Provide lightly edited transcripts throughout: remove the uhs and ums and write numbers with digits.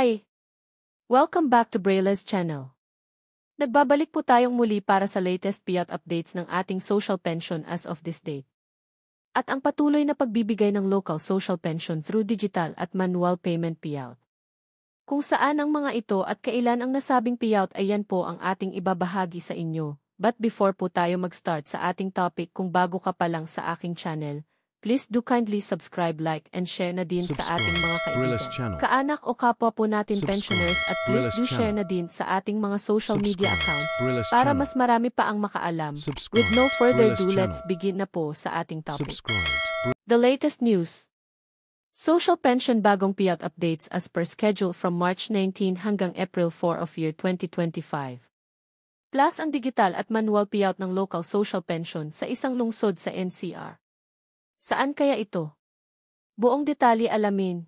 Hi! Welcome back to Brayla's channel. Nagbabalik po tayong muli para sa latest payout updates ng ating social pension as of this date. At ang patuloy na pagbibigay ng local social pension through digital at manual payment payout. Kung saan ang mga ito at kailan ang nasabing payout ay yan po ang ating ibabahagi sa inyo. But before po tayo mag-start sa ating topic, kung bago ka pa lang sa aking channel, please do kindly subscribe, like, and share na din sa ating mga kaibigan, kaanak o kapwa po natin pensioners, at please do share na din sa ating mga social media accounts para mas marami pa ang makaalam. With no further ado, let's begin na po sa ating topic. The latest news. Social pension bagong payout updates as per schedule from March 19 hanggang April 4 of year 2025. Plus ang digital at manual payout ng local social pension sa isang lungsod sa NCR. Saan kaya ito? Buong detalye alamin.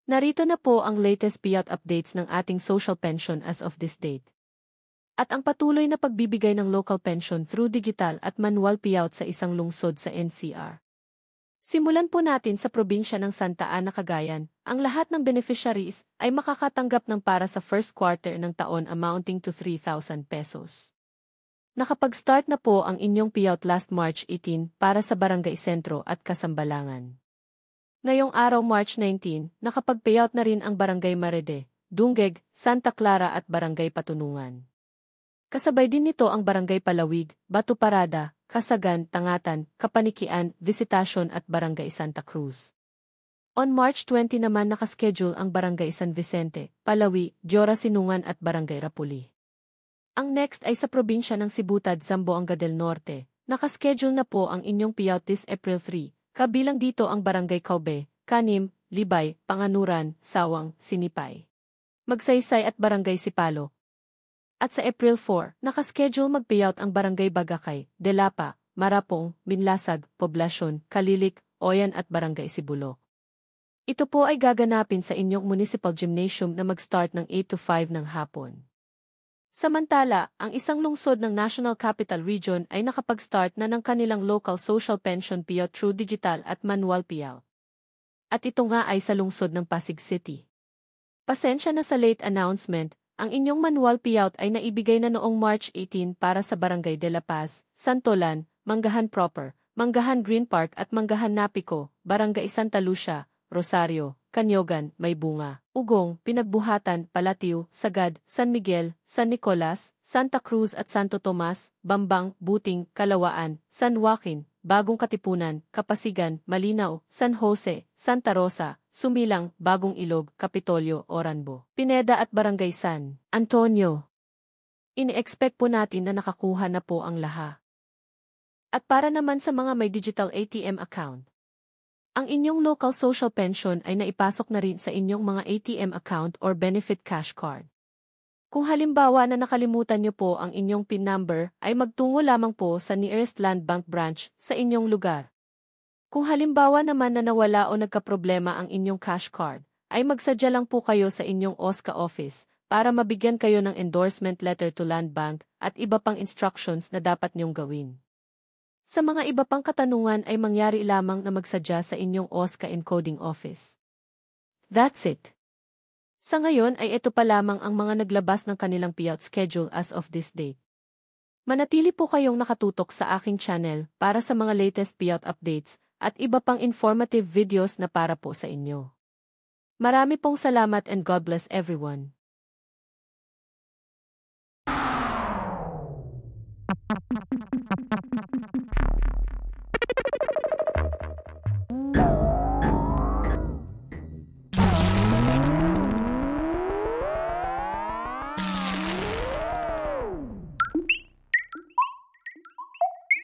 Narito na po ang latest payout updates ng ating social pension as of this date. At ang patuloy na pagbibigay ng local pension through digital at manual payout sa isang lungsod sa NCR. Simulan po natin sa probinsya ng Santa Ana, Cagayan. Ang lahat ng beneficiaries ay makakatanggap ng para sa first quarter ng taon amounting to 3,000 pesos. Nakapag-start na po ang inyong payout last March 18 para sa Barangay Sentro at Kasambalangan. Ngayong araw March 19, nakapag-payout na rin ang Barangay Marede, Dungeg, Santa Clara at Barangay Patunungan. Kasabay din nito ang Barangay Palawig, Batu Parada, Kasagan, Tangatan, Kapanikian, Visitasyon at Barangay Santa Cruz. On March 20 naman nakaschedule ang Barangay San Vicente, Palawi, Diora Sinungan at Barangay Rapuli. Ang next ay sa probinsya ng Sibutad, Zamboanga del Norte. Nakaschedule na po ang inyong payout this April 3, kabilang dito ang Barangay Caube, Kanim, Libay, Panganuran, Sawang, Sinipay, Magsaysay at Barangay Sipalo. At sa April 4, nakaschedule mag-payout ang Barangay Bagakay, Delapa, Marapong, Binlasag, Poblasyon, Kalilik, Oyan at Barangay Sibulok. Ito po ay gaganapin sa inyong municipal gymnasium na mag-start ng 8 to 5 ng hapon. Samantala, ang isang lungsod ng National Capital Region ay nakapag-start na ng kanilang local social pension payout through digital at manual payout. At ito nga ay sa lungsod ng Pasig City. Pasensya na sa late announcement, ang inyong manual payout ay naibigay na noong March 18 para sa Barangay de la Paz, Santolan, Manggahan Proper, Manggahan Green Park at Manggahan Napico, Barangay Santa Lucia, Rosario, Kanyogan, Maybunga, Ugong, Pinagbuhatan, Palatiw, Sagad, San Miguel, San Nicolas, Santa Cruz at Santo Tomas, Bambang, Buting, Kalawaan, San Joaquin, Bagong Katipunan, Kapasigan, Malinaw, San Jose, Santa Rosa, Sumilang, Bagong Ilog, Kapitolyo, Oranbo, Pineda at Barangay San Antonio. Ini-expect po natin na nakakuha na po ang lahat. At para naman sa mga may digital ATM account, ang inyong local social pension ay naipasok na rin sa inyong mga ATM account or benefit cash card. Kung halimbawa na nakalimutan nyo po ang inyong PIN number, ay magtungo lamang po sa nearest Land Bank branch sa inyong lugar. Kung halimbawa naman na nawala o nagkaproblema ang inyong cash card, ay magsadya lang po kayo sa inyong OSCA office para mabigyan kayo ng endorsement letter to Land Bank at iba pang instructions na dapat nyong gawin. Sa mga iba pang katanungan ay mangyari lamang na magsadya sa inyong OSCA encoding office. That's it. Sa ngayon ay ito pa lamang ang mga naglabas ng kanilang payout schedule as of this date. Manatili po kayong nakatutok sa aking channel para sa mga latest payout updates at iba pang informative videos na para po sa inyo. Marami pong salamat and God bless everyone.